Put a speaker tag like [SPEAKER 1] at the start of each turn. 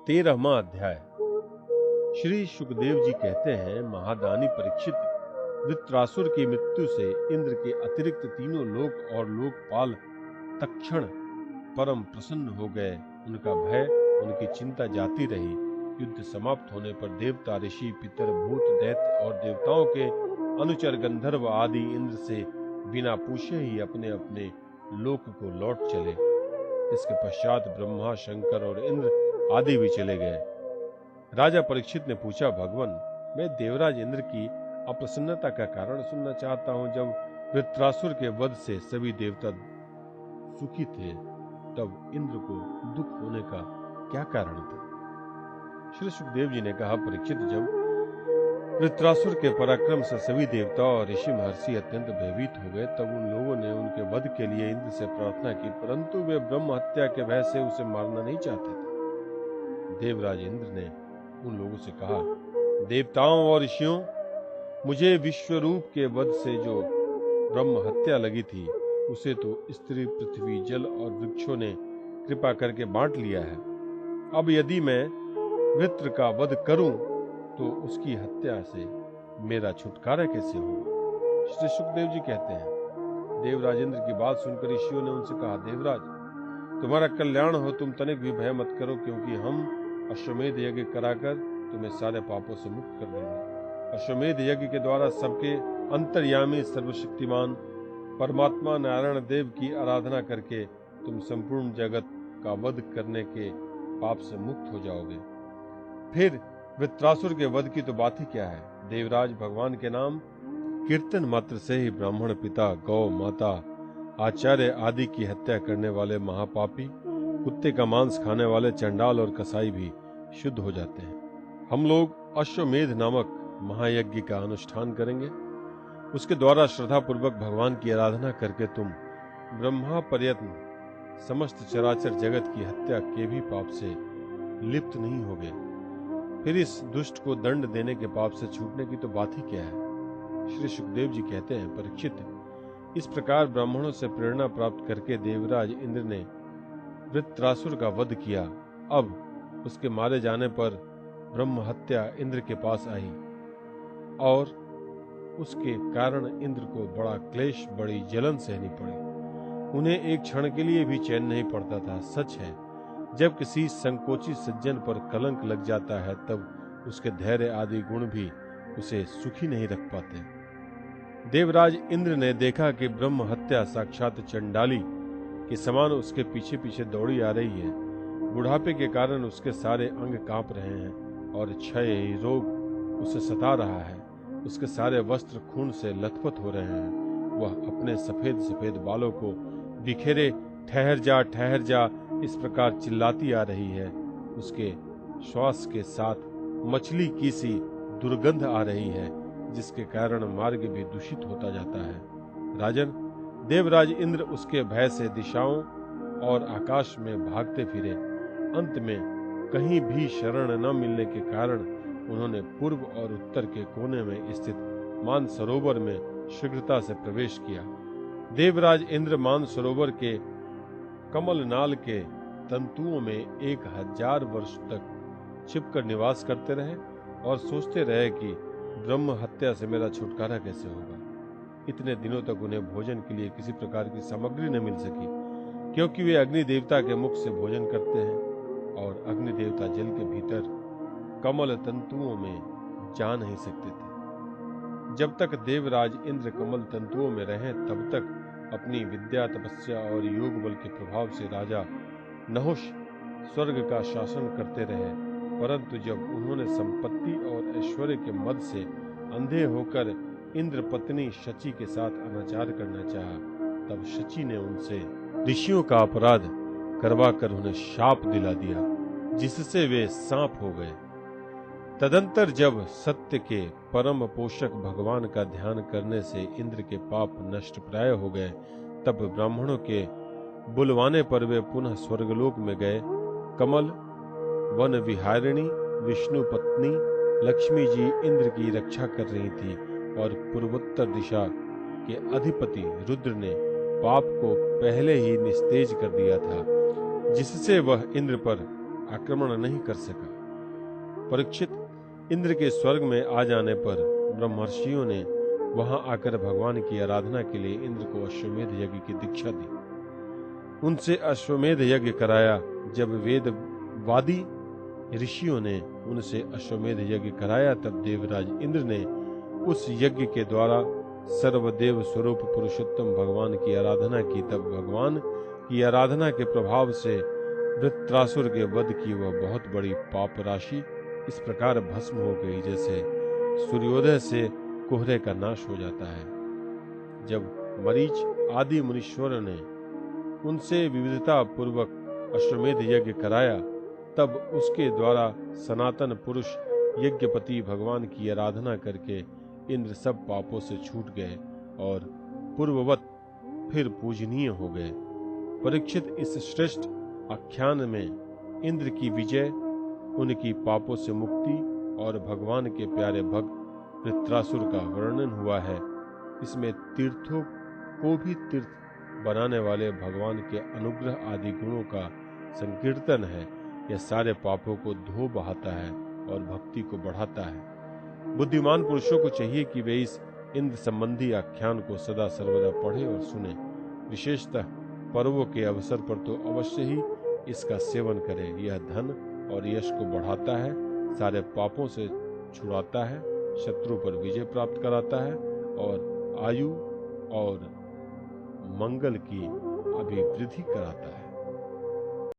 [SPEAKER 1] 13वां अध्याय। श्री सुखदेव जी कहते हैं, महादानी परीक्षित, वृत्रासुर की मृत्यु से इंद्र के अतिरिक्त तीनों लोक और लोकपाल तत्क्षण परम प्रसन्न हो गए। उनका भय, उनकी चिंता जाती रही। युद्ध समाप्त होने पर देवता, ऋषि, पितर, भूत, दैत्य और देवताओं के अनुचर गंधर्व आदि इंद्र से बिना पूछे ही अपने अपने लोक को लौट चले। इसके पश्चात ब्रह्मा, शंकर और इंद्र आदि भी चले गए। राजा परीक्षित ने पूछा, भगवान, मैं देवराज इंद्र की अप्रसन्नता का कारण सुनना चाहता हूं। जब वृत्रासुर के वध से सभी देवता सुखी थे, तब इंद्र को दुख होने का क्या कारण था? श्री सुखदेव जी ने कहा, परीक्षित, जब वृत्रासुर के पराक्रम से सभी देवता और ऋषि महर्षि अत्यंत भयभीत हो गए, तब उन लोगों ने उनके वध के लिए इंद्र से प्रार्थना की, परंतु वे ब्रह्म हत्या के भय से उसे मारना नहीं चाहते थे। देवराज इंद्र ने उन लोगों से कहा, देवताओं और ऋषियों, मुझे विश्वरूप के वध से जो ब्रह्म हत्या लगी थी, उसे तो स्त्री, पृथ्वी, जल और वृक्षों ने कृपा करके बांट लिया है। अब यदि मैं वृत्र का वध करूं, तो उसकी हत्या से मेरा छुटकारा कैसे होगा? श्री सुखदेव जी कहते हैं, देवराज इंद्र की बात सुनकर ऋषियों ने उनसे कहा, देवराज, तुम्हारा कल्याण हो, तुम तनिक भी भय मत करो, क्योंकि हम अश्वमेध यज्ञ कराकर तुम्हें सारे पापों से मुक्त कर देंगे। अश्वमेध यज्ञ के द्वारा सबके अंतर्यामी सर्वशक्तिमान परमात्मा नारायण देव की आराधना करके तुम संपूर्ण जगत का वध करने के पाप से मुक्त हो जाओगे। फिर वृत्रासुर के वध की तो बात ही क्या है। देवराज, भगवान के नाम कीर्तन मात्र से ही ब्राह्मण पिता, गौ माता, आचार्य आदि की हत्या करने वाले महापापी, कुत्ते का मांस खाने वाले चंडाल और कसाई भी शुद्ध हो जाते हैं। हम लोग अश्वमेध नामक महायज्ञ का अनुष्ठान करेंगे। उसके द्वारा श्रद्धा पूर्वक भगवान की आराधना करके तुम ब्रह्मा पर्यंत समस्त चराचर जगत की हत्या के भी पाप से लिप्त नहीं होगे। फिर इस दुष्ट को दंड देने के पाप से छूटने की तो बात ही क्या है। श्री सुखदेव जी कहते हैं, परीक्षित, इस प्रकार ब्राह्मणों से प्रेरणा प्राप्त करके देवराज इंद्र ने वृत्रासुर का वध किया। अब उसके मारे जाने पर ब्रह्म हत्या इंद्र के पास आई और उसके कारण इंद्र को बड़ा क्लेश, बड़ी जलन सहनी पड़ी। उन्हें एक क्षण के लिए भी चैन नहीं पड़ता था। सच है, जब किसी संकोची सज्जन पर कलंक लग जाता है, तब उसके धैर्य आदि गुण भी उसे सुखी नहीं रख पाते। देवराज इंद्र ने देखा कि ब्रह्म हत्या साक्षात चंडाली के समान उसके पीछे पीछे दौड़ी आ रही है। बुढ़ापे के कारण उसके सारे अंग कांप रहे हैं और क्षय रोग उसे सता रहा है। उसके सारे वस्त्र खून से लथपथ हो रहे हैं। वह अपने सफेद सफेद बालों को बिखेरे ठहर जा इस प्रकार चिल्लाती आ रही है। उसके श्वास के साथ मछली की सी दुर्गंध आ रही है, जिसके कारण मार्ग भी दूषित होता जाता है। राजन, देवराज इंद्र उसके भय से दिशाओं और आकाश में भागते फिरे। अंत में कहीं भी शरण न मिलने के कारण उन्होंने पूर्व और उत्तर के कोने में स्थित मानसरोवर में शीघ्रता से प्रवेश किया। देवराज इंद्र मानसरोवर के कमलनाल के तंतुओं में 1000 वर्ष तक छिपकर निवास करते रहे और सोचते रहे कि ब्रह्म हत्या से मेरा छुटकारा कैसे होगा। इतने दिनों तक उन्हें भोजन के लिए किसी प्रकार की सामग्री न मिल सकी, क्योंकि वे अग्नि देवता के मुख से भोजन करते हैं और अग्नि देवता जल के भीतर कमल तंतुओं में जा नहीं सकते थे। जब तक देवराज इंद्र कमल तंतुओं में रहे, तब तक अपनी विद्या, तपस्या और योग बल के प्रभाव से राजा नहुष स्वर्ग का शासन करते रहे। परंतु जब उन्होंने संपत्ति और ऐश्वर्य के मद से अंधे होकर इंद्र पत्नी शची के साथ अनाचार करना चाहा, तब शची ने उनसे ऋषियों का अपराध करवाकर उन्हें शाप दिला दिया, जिससे वे सांप हो गए। तदंतर जब सत्य के परम पोषक भगवान का ध्यान करने से इंद्र के पाप नष्ट प्राय हो गए, तब ब्राह्मणों के बुलवाने पर वे पुनः स्वर्गलोक में गए। कमल वन विहारिणी विष्णु पत्नी लक्ष्मी जी इंद्र की रक्षा कर रही थी और पूर्वोत्तर दिशा के अधिपति रुद्र ने पाप को पहले ही निस्तेज कर दिया था, जिससे वह इंद्र पर आक्रमण नहीं कर सका। परीक्षित, इंद्र के स्वर्ग में आ जाने पर ब्रह्मर्षियों ने वहां आकर भगवान की आराधना के लिए इंद्र को अश्वमेध यज्ञ की दीक्षा दी। उनसे अश्वमेध यज्ञ कराया। जब वेदवादी ऋषियों ने उनसे अश्वमेध यज्ञ कराया, तब देवराज इंद्र ने उस यज्ञ के द्वारा सर्वदेव स्वरूप पुरुषोत्तम भगवान की आराधना की। तब भगवान की आराधना के प्रभाव से वृत्रासुर के वध की वह बहुत बड़ी पाप राशि इस प्रकार भस्म हो गई, जैसे सूर्योदय से कोहरे का नाश हो जाता है। जब मरीच आदि मुनीश्वर ने उनसे विविधता पूर्वक अश्वमेध यज्ञ कराया, तब उसके द्वारा सनातन पुरुष यज्ञपति भगवान की आराधना करके इंद्र सब पापों से छूट गए और पूर्ववत फिर पूजनीय हो गए। परीक्षित, इस श्रेष्ठ आख्यान में इंद्र की विजय, उनकी पापों से मुक्ति और भगवान के प्यारे भक्त वृत्रासुर का वर्णन हुआ है। इसमें तीर्थों को भी तीर्थ बनाने वाले भगवान के अनुग्रह आदि गुणों का संकीर्तन है। यह सारे पापों को धो बहाता है और भक्ति को बढ़ाता है। बुद्धिमान पुरुषों को चाहिए कि वे इस इंद्र संबंधी आख्यान को सदा सर्वदा पढ़े और सुने। विशेषतः पर्वों के अवसर पर तो अवश्य ही इसका सेवन करें। यह धन और यश को बढ़ाता है, सारे पापों से छुड़ाता है, शत्रु पर विजय प्राप्त कराता है और आयु और मंगल की अभिवृद्धि कराता है।